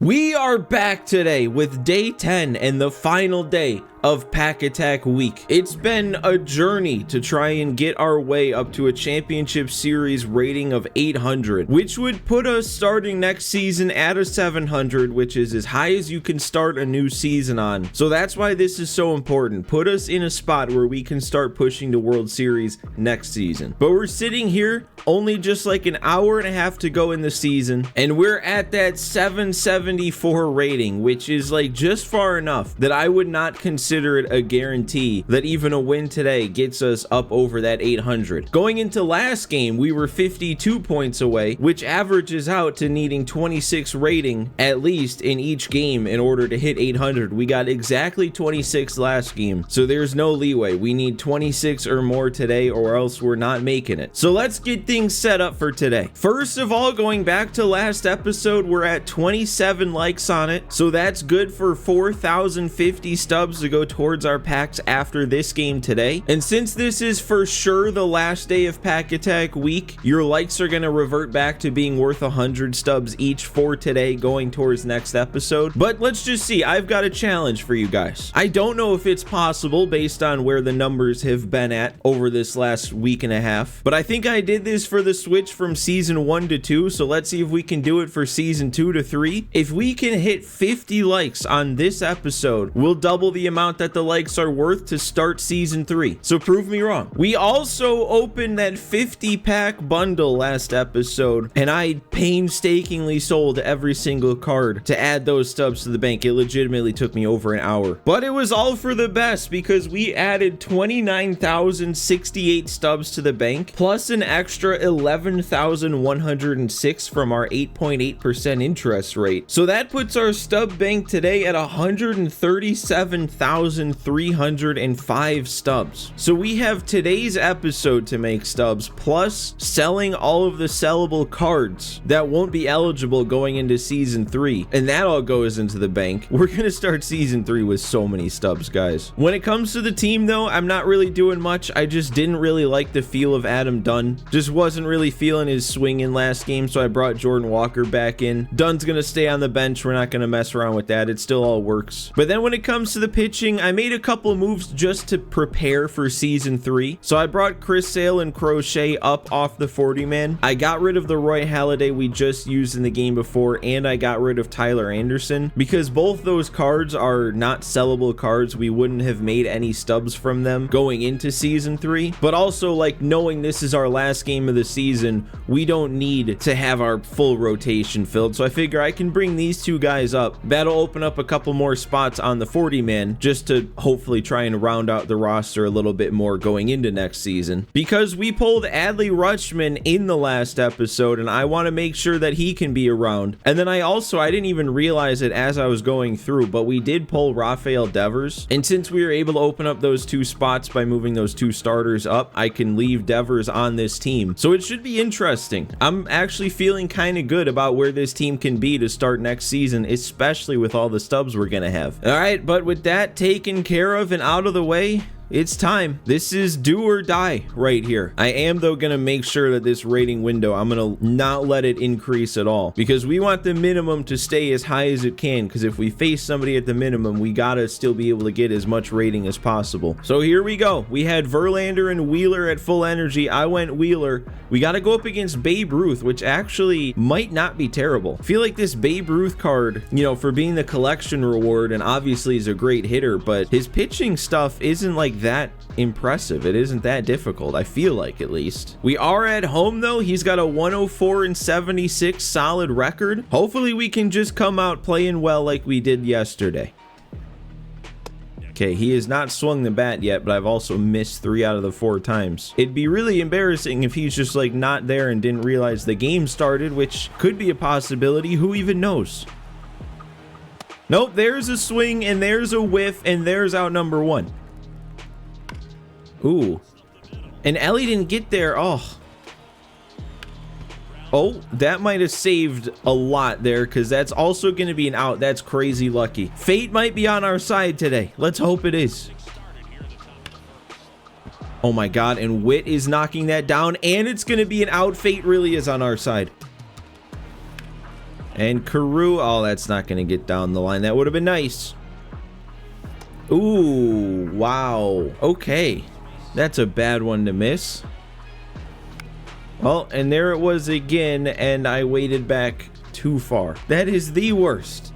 We are back today with day 10 and the final day of Pack Attack Week. It's been a journey to try and get our way up to a championship series rating of 800, which would put us starting next season at a 700, which is as high as you can start a new season on. So that's why this is so important. Put us in a spot where we can start pushing to World Series next season. But we're sitting here only just like an hour and a half to go in the season, and we're at that 774 rating, which is like just far enough that I would not consider it a guarantee that even a win today gets us up over that 800. Going into last game, we were 52 points away, which averages out to needing 26 rating at least in each game in order to hit 800. We got exactly 26 last game, so there's no leeway. We need 26 or more today or else we're not making it. So let's get things set up for today. First of all, going back to last episode, we're at 27 likes on it, so that's good for 4,050 stubs to go towards our packs after this game today. And since this is for sure the last day of Pack Attack Week, your likes are going to revert back to being worth 100 stubs each for today going towards next episode. But let's just see. I've got a challenge for you guys. I don't know if it's possible based on where the numbers have been at over this last week and a half, but I think I did this for the switch from season 1 to 2, so let's see if we can do it for season 2 to 3. If we can hit 50 likes on this episode, we'll double the amount that the likes are worth to start season 3. So prove me wrong. We also opened that 50 pack bundle last episode, and I painstakingly sold every single card to add those stubs to the bank. It legitimately took me over an hour, but it was all for the best because we added 29,068 stubs to the bank plus an extra 11,106 from our 8.8% interest rate. So that puts our stub bank today at 137,305 stubs. So we have today's episode to make stubs plus selling all of the sellable cards that won't be eligible going into season 3, and that all goes into the bank. We're gonna start season 3 with so many stubs, guys. When it comes to the team though, I'm not really doing much. I just didn't really like the feel of Adam Dunn. Just wasn't really feeling his swing in last game, so I brought Jordan Walker back in. Dunn's gonna stay on the bench. We're not gonna mess around with that. It still all works. But then when it comes to the pitching, I made a couple of moves just to prepare for season 3. So I brought Chris Sale and Crochet up off the 40-man. I got rid of the Roy Halladay we just used in the game before, and I got rid of Tyler Anderson because both those cards are not sellable cards. We wouldn't have made any stubs from them going into season 3, but also like knowing this is our last game of the season, we don't need to have our full rotation filled. So I figure I can bring these two guys up. That'll open up a couple more spots on the 40-man just to hopefully try and round out the roster a little bit more going into next season, because we pulled Adley Rutschman in the last episode and I want to make sure that he can be around. And then I didn't even realize it as I was going through, but we did pull Rafael Devers, and since we were able to open up those two spots by moving those two starters up, I can leave Devers on this team. So it should be interesting. I'm actually feeling kind of good about where this team can be to start next season, especially with all the stubs we're gonna have. All right, but with that taken care of and out of the way, it's time. This is do or die right here. I am though gonna make sure that this rating window, I'm gonna not let it increase at all because we want the minimum to stay as high as it can, because if we face somebody at the minimum, we gotta still be able to get as much rating as possible. So here we go. We had Verlander and Wheeler at full energy. I went Wheeler. We gotta go up against Babe Ruth, which actually might not be terrible. I feel like this Babe Ruth card, you know, for being the collection reward, and obviously he's a great hitter, but his pitching stuff isn't like that impressive. It isn't that difficult, I feel like, at least. We are at home though. He's got a 104-76 solid record. Hopefully we can just come out playing well like we did yesterday. Okay, he has not swung the bat yet, but I've also missed 3 out of the 4 times. It'd be really embarrassing if he's just like not there and didn't realize the game started, which could be a possibility. Who even knows? Nope, there's a swing and there's a whiff and there's out number 1. Ooh, and Ellie didn't get there. Oh, that might have saved a lot there, because that's also going to be an out. That's crazy lucky. Fate might be on our side today. Let's hope it is. Oh my God, and Witt is knocking that down, and it's going to be an out. Fate really is on our side. And Carew, oh, that's not going to get down the line. That would have been nice. Ooh, wow. Okay. That's a bad one to miss. Well, and there it was again, and I waited back too far. That is the worst.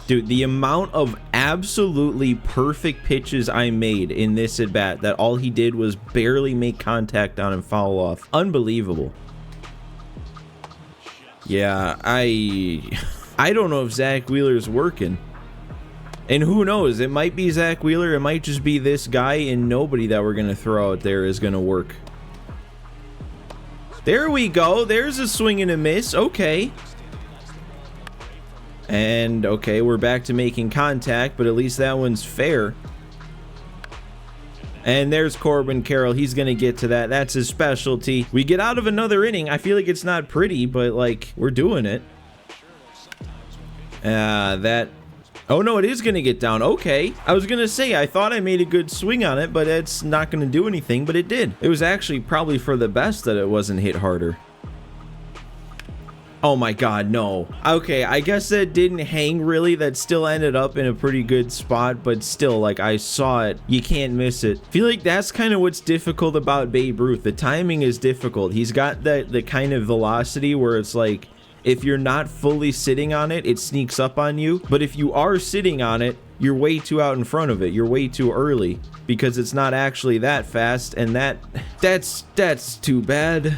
Dude, the amount of absolutely perfect pitches I made in this at-bat that all he did was barely make contact on and foul off. Unbelievable. Yeah, I don't know if Zach Wheeler's working. And who knows? It might be Zach Wheeler. It might just be this guy, and nobody that we're going to throw out there is going to work. There we go. There's a swing and a miss. Okay. And, okay, we're back to making contact, but at least that one's fair. And there's Corbin Carroll. He's going to get to that. That's his specialty. We get out of another inning. I feel like it's not pretty, but, like, we're doing it. Oh, no, it is going to get down. Okay. I was going to say, I thought I made a good swing on it, but it's not going to do anything, but it did. It was actually probably for the best that it wasn't hit harder. Oh my God, no. Okay, I guess that didn't hang really. That still ended up in a pretty good spot, but still, like, I saw it. You can't miss it. I feel like that's kind of what's difficult about Babe Ruth. The timing is difficult. He's got the kind of velocity where it's like, if you're not fully sitting on it, it sneaks up on you. But if you are sitting on it, you're way too out in front of it. You're way too early because it's not actually that fast, and that's too bad.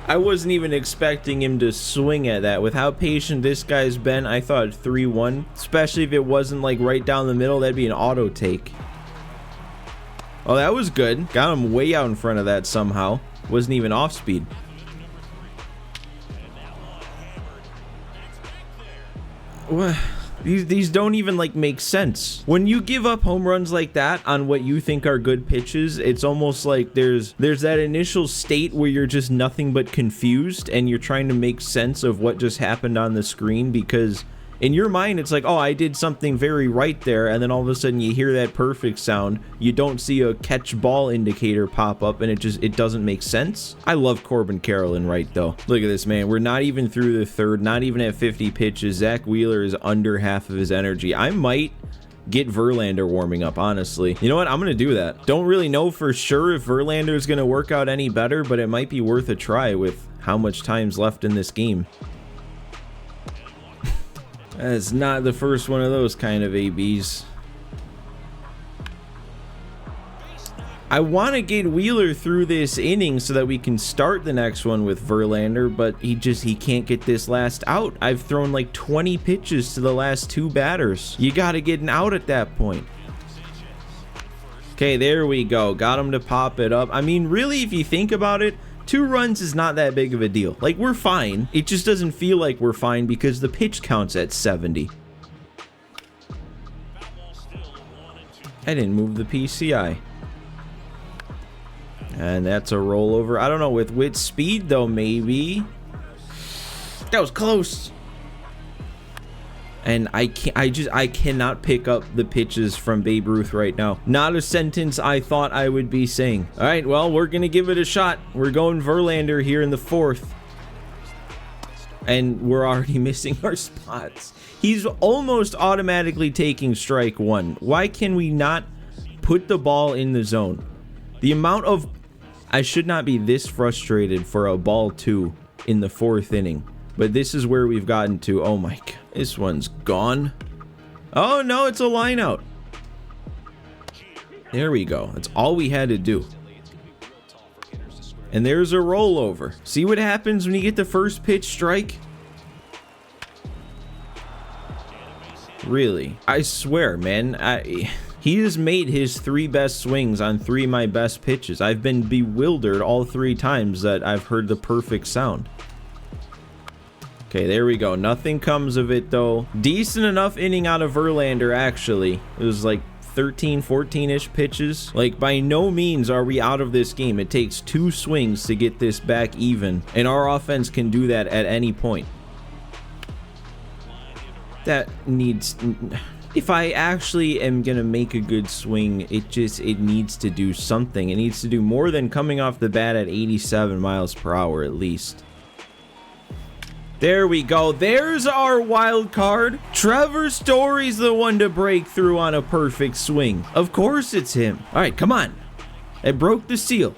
I wasn't even expecting him to swing at that. With how patient this guy's been, I thought 3-1, especially if it wasn't like right down the middle. That'd be an auto take. Oh, that was good. Got him way out in front of that somehow. Wasn't even off speed. What? These don't even like make sense. When you give up home runs like that on what you think are good pitches, it's almost like there's that initial state where you're just nothing but confused and you're trying to make sense of what just happened on the screen, because in your mind it's like, oh, I did something very right there, and then all of a sudden you hear that perfect sound. You don't see a catch ball indicator pop up, and it doesn't make sense. I love Corbin Carroll in right though. Look at this, man. We're not even through the third, not even at 50 pitches. Zach Wheeler is under half of his energy. I might get Verlander warming up, honestly. You know what? I'm gonna do that. Don't really know for sure if Verlander is gonna work out any better, but it might be worth a try with how much time's left in this game. That's not the first one of those kind of ABs. I want to get Wheeler through this inning so that we can start the next one with Verlander, but he can't get this last out. I've thrown like 20 pitches to the last two batters. You got to get an out at that point. Okay, there we go. Got him to pop it up. I mean, really, if you think about it, 2 runs is not that big of a deal. Like, we're fine. It just doesn't feel like we're fine because the pitch counts at 70. I didn't move the PCI. And that's a rollover. I don't know, with speed though, maybe. That was close. And I cannot pick up the pitches from Babe Ruth right now. Not a sentence I thought I would be saying. All right, well, we're going to give it a shot. We're going Verlander here in the 4th. And we're already missing our spots. He's almost automatically taking strike 1. Why can we not put the ball in the zone? The amount of... I should not be this frustrated for a ball 2 in the 4th inning. But this is where we've gotten to. Oh my God. This one's gone. Oh no, it's a line out. There we go. That's all we had to do. And there's a rollover. See what happens when you get the first pitch strike? Really? I swear, man. He has made his 3 best swings on 3 of my best pitches. I've been bewildered all 3 times that I've heard the perfect sound. Okay, there we go. Nothing comes of it, though. Decent enough inning out of Verlander, actually. It was like 13, 14-ish pitches. Like, by no means are we out of this game. It takes 2 swings to get this back even, and our offense can do that at any point. That needs... If I actually am gonna make a good swing, it needs to do something. It needs to do more than coming off the bat at 87 miles per hour at least. There we go. There's our wild card. Trevor Story's the one to break through on a perfect swing. Of course it's him. All right, come on. It broke the seal.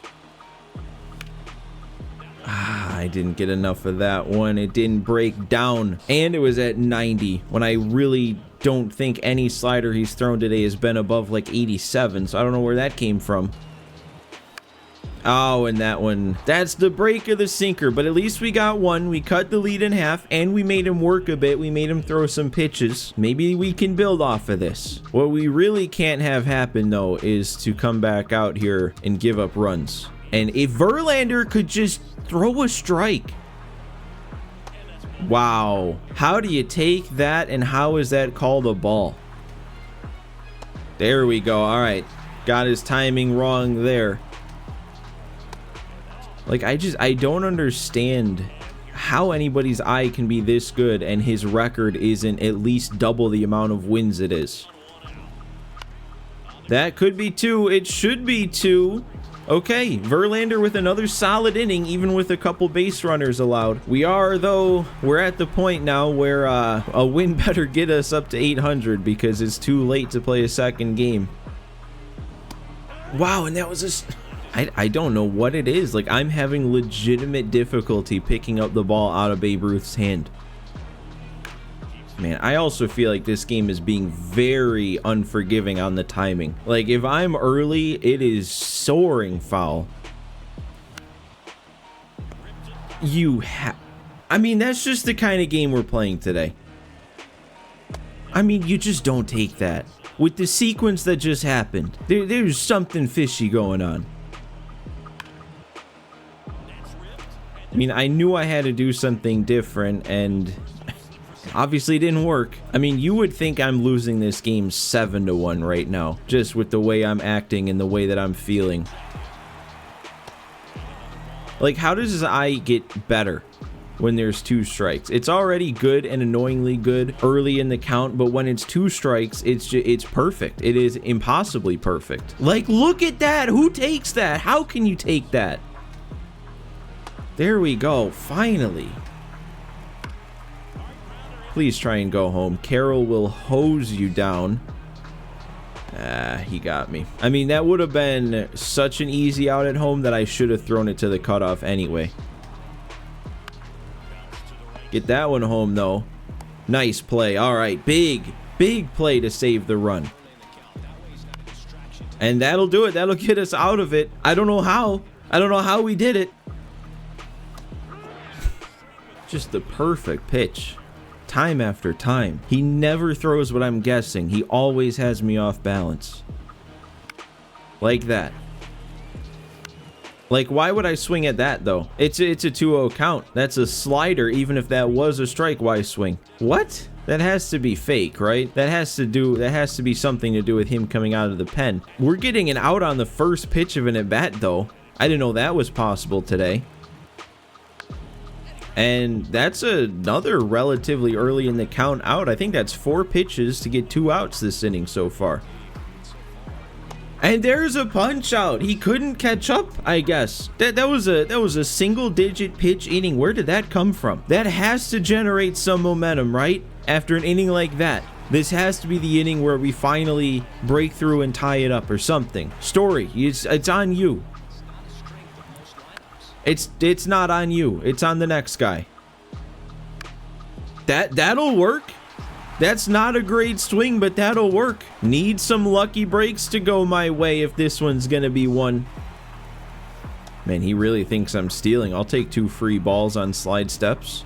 I didn't get enough of that one. It didn't break down. And it was at 90 when I really don't think any slider he's thrown today has been above like 87. So I don't know where that came from. Oh, and that one, that's the break of the sinker, but at least we got one. We cut the lead in half and we made him work a bit. We made him throw some pitches. Maybe we can build off of this. What we really can't have happen though is to come back out here and give up runs. And if Verlander could just throw a strike. Wow. How do you take that and how is that called a ball? There we go. All right. Got his timing wrong there. Like, I don't understand how anybody's eye can be this good and his record isn't at least double the amount of wins it is. That could be 2. It should be 2. Okay, Verlander with another solid inning, even with a couple base runners allowed. We're at the point now where a win better get us up to 800 because it's too late to play a second game. Wow, and that was just... I don't know what it is. Like, I'm having legitimate difficulty picking up the ball out of Babe Ruth's hand. Man, I also feel like this game is being very unforgiving on the timing. Like, if I'm early, it is soaring foul. I mean, that's just the kind of game we're playing today. I mean, you just don't take that. With the sequence that just happened, there's something fishy going on. I mean, I knew I had to do something different, and obviously it didn't work. I mean, you would think I'm losing this game 7-1 right now, just with the way I'm acting and the way that I'm feeling. Like, how does his eye get better when there's 2 strikes? It's already good and annoyingly good early in the count, but when it's 2 strikes, it's perfect. It is impossibly perfect. Like, look at that. Who takes that? How can you take that? There we go. Finally. Please try and go home. Carroll will hose you down. He got me. I mean, that would have been such an easy out at home that I should have thrown it to the cutoff anyway. Get that one home, though. Nice play. All right. Big play to save the run. And that'll do it. That'll get us out of it. I don't know how. I don't know how we did it. Just the perfect pitch. Time after time. He never throws what I'm guessing. He always has me off balance. Like that. Like, why would I swing at that, though? It's a 2-0 count. That's a slider, even if that was a strike. Why swing? What? That has to be fake, right? That has to be something to do with him coming out of the pen. We're getting an out on the first pitch of an at-bat, though. I didn't know that was possible today. And that's another relatively early in the count out. I think that's 4 pitches to get 2 outs this inning so far. And there's a punch out. He couldn't catch up, I guess. That was a single-digit pitch inning. Where did that come from? That has to generate some momentum, right? After an inning like that. This has to be the inning where we finally break through and tie it up or something. Story, it's on you. It's not on you. It's on the next guy. That'll work. That's not a great swing, but that'll work. Need some lucky breaks to go my way if this one's gonna be one. Man, he really thinks I'm stealing. I'll take 2 free balls on slide steps.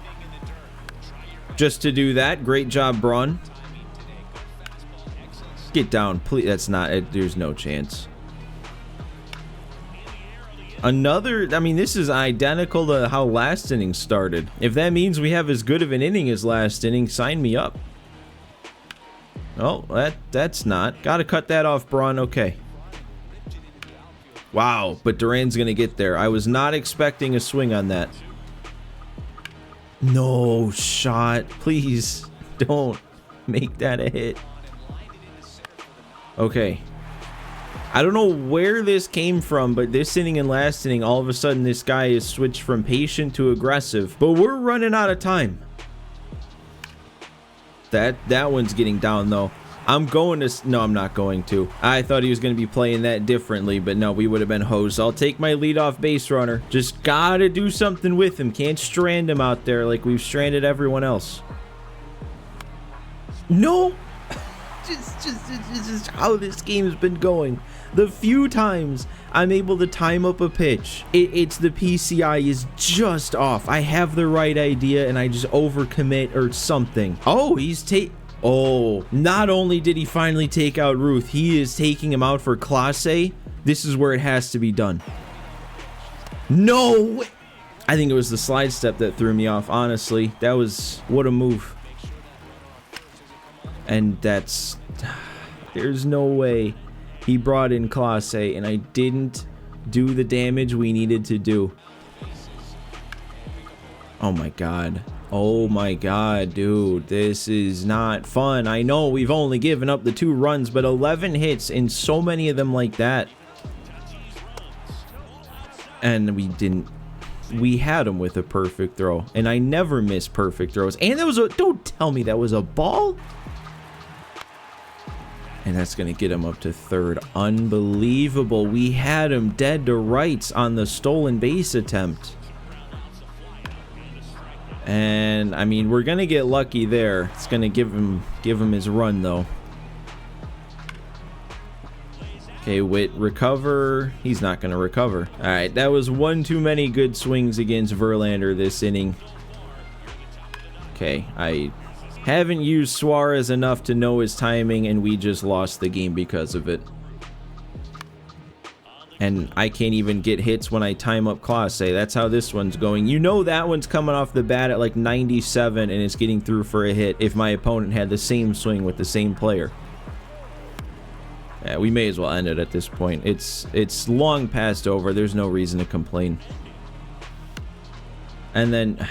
Just to do that. Great job, Braun. Get down, please. That's not it. There's no chance. Another, I mean, this is identical to how last inning started. If that means we have as good of an inning as last inning, sign me up. Oh, that's not. Gotta cut that off, Braun. Okay. Wow, but Duran's gonna get there. I was not expecting a swing on that. No shot. Please don't make that a hit. Okay. I don't know where this came from, but this inning and last inning, all of a sudden this guy is switched from patient to aggressive. But we're running out of time. That one's getting down, though. I'm going to... No, I'm not going to. I thought he was going to be playing that differently, but no, we would have been hosed. I'll take my leadoff base runner. Just gotta do something with him. Can't strand him out there like we've stranded everyone else. No! just how this game's been going. The few times I'm able to time up a pitch, it's the PCI is just off. I have the right idea and I just overcommit or something. Oh, oh, not only did he finally take out Ruth, he is taking him out for Clase. This is where it has to be done. No way. I think it was the slide step that threw me off, honestly. That was... what a move. And that's... there's no way he brought in Clase and I didn't do the damage we needed to do. Oh my god. Oh my god, dude. This is not fun. I know we've only given up the 2 runs, but 11 hits and so many of them like that. And we didn't... we had him with a perfect throw. And I never miss perfect throws. And there was a... don't tell me that was a ball. And that's going to get him up to third. Unbelievable. We had him dead to rights on the stolen base attempt. And, I mean, we're going to get lucky there. It's going to give him his run, though. Okay, Witt, recover. He's not going to recover. All right, that was one too many good swings against Verlander this inning. Okay, I haven't used Suarez enough to know his timing, and we just lost the game because of it. And I can't even get hits when I time up Clase. That's how this one's going. You know that one's coming off the bat at like 97 and it's getting through for a hit if my opponent had the same swing with the same player. Yeah, we may as well end it at this point. It's long past over. There's no reason to complain. And then,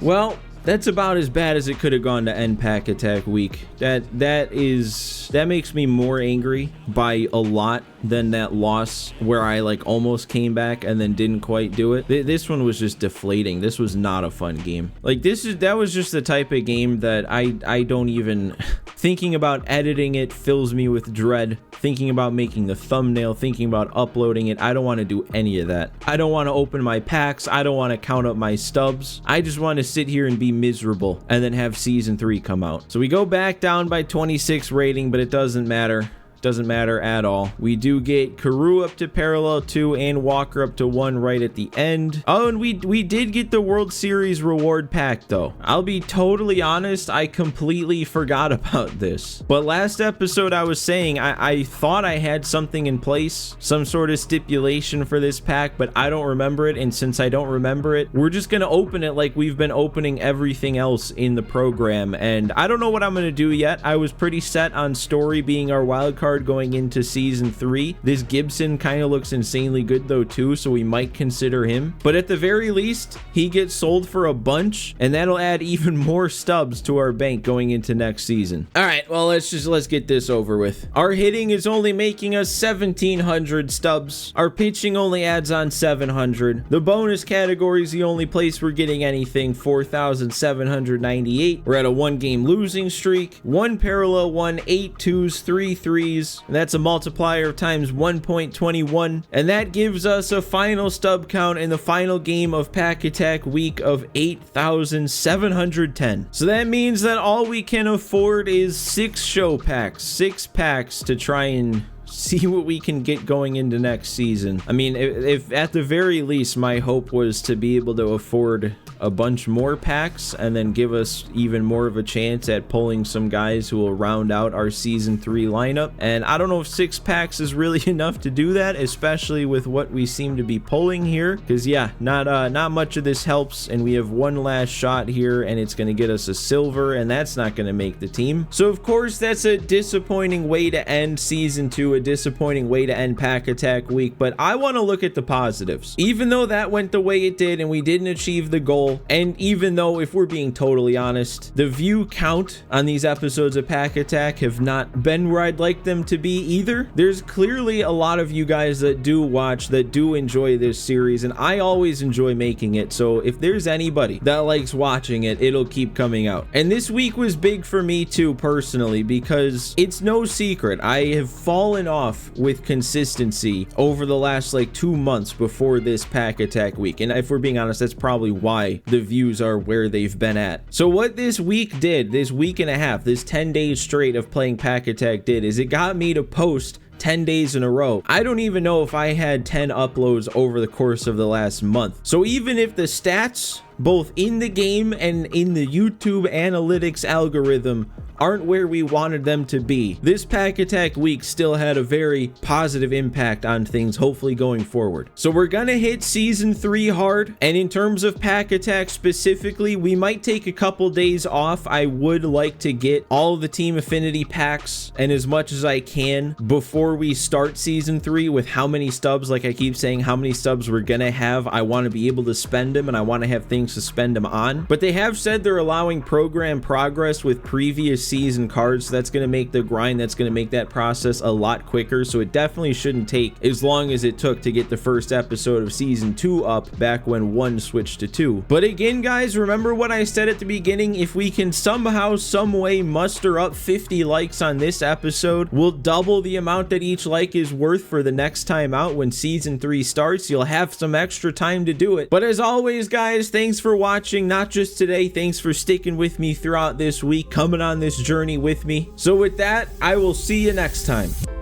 well, that's about as bad as it could have gone to end Pack Attack Week. That makes me more angry by a lot than that loss where I like almost came back and then didn't quite do it. This one was just deflating. This was not a fun game. Like that was just the type of game that I don't even thinking about editing it fills me with dread. Thinking about making the thumbnail, thinking about uploading it, I don't want to do any of that. I don't want to open my packs. I don't want to count up my stubs. I just want to sit here and be miserable and then have season 3 come out. So we go back down by 26 rating, but it doesn't matter. Doesn't matter at all. We do get Carew up to parallel 2 and Walker up to 1 right at the end. Oh, and we did get the World Series reward pack though. I'll be totally honest, I completely forgot about this. But last episode I was saying I thought I had something in place, some sort of stipulation for this pack, but I don't remember it. And since I don't remember it, we're just gonna open it like we've been opening everything else in the program. And I don't know what I'm gonna do yet. I was pretty set on Story being our wild card going into season 3. This Gibson kind of looks insanely good though too, so we might consider him. But at the very least, he gets sold for a bunch, and that'll add even more stubs to our bank going into next season. All right, well, let's get this over with. Our hitting is only making us 1,700 stubs. Our pitching only adds on 700. The bonus category is the only place we're getting anything, 4,798. We're at a 1-game losing streak, 1 parallel 1, 8 2s, 3 3s. And that's a multiplier of times 1.21. And that gives us a final stub count in the final game of Pack Attack Week of 8,710. So that means that all we can afford is 6 show packs, 6 packs to try and see what we can get going into next season. I mean, if at the very least my hope was to be able to afford a bunch more packs and then give us even more of a chance at pulling some guys who will round out our season 3 lineup. And I don't know if 6 packs is really enough to do that, especially with what we seem to be pulling here, because yeah, not much of this helps. And we have one last shot here and it's going to get us a silver, and that's not going to make the team. So of course that's a disappointing way to end season 2, a disappointing way to end Pack Attack Week. But I want to look at the positives. Even though that went the way it did and we didn't achieve the goal, goal. And even though, if we're being totally honest, the view count on these episodes of Pack Attack have not been where I'd like them to be either, there's clearly a lot of you guys that do watch, that do enjoy this series, and I always enjoy making it. So if there's anybody that likes watching it, it'll keep coming out. And this week was big for me too, personally, because it's no secret I have fallen off with consistency over the last like 2 months before this Pack Attack week. And if we're being honest, that's probably why the views are where they've been at. So what this week did, this week and a half, this 10 days straight of playing Pack Attack did, is it got me to post 10 days in a row. I don't even know if I had 10 uploads over the course of the last month. So even if the stats, both in the game and in the YouTube analytics algorithm, aren't where we wanted them to be, this Pack Attack week still had a very positive impact on things, hopefully going forward. So we're gonna hit season 3 hard, and in terms of Pack Attack specifically, we might take a couple days off. I would like to get all of the team affinity packs and as much as I can before we start season 3. With how many stubs, like I keep saying, how many stubs we're gonna have, I want to be able to spend them, and I want to have things to spend them on. But they have said they're allowing program progress with previous season cards, so that's going to make the grind, that's going to make that process a lot quicker. So it definitely shouldn't take as long as it took to get the first episode of season 2 up back when 1 switched to 2. But again, guys, remember what I said at the beginning: if we can somehow, some way muster up 50 likes on this episode, we'll double the amount that each like is worth for the next time out when season 3 starts. You'll have some extra time to do it. But as always, guys, thanks for watching, not just today, thanks for sticking with me throughout this week, coming on this journey with me. So with that, I will see you next time.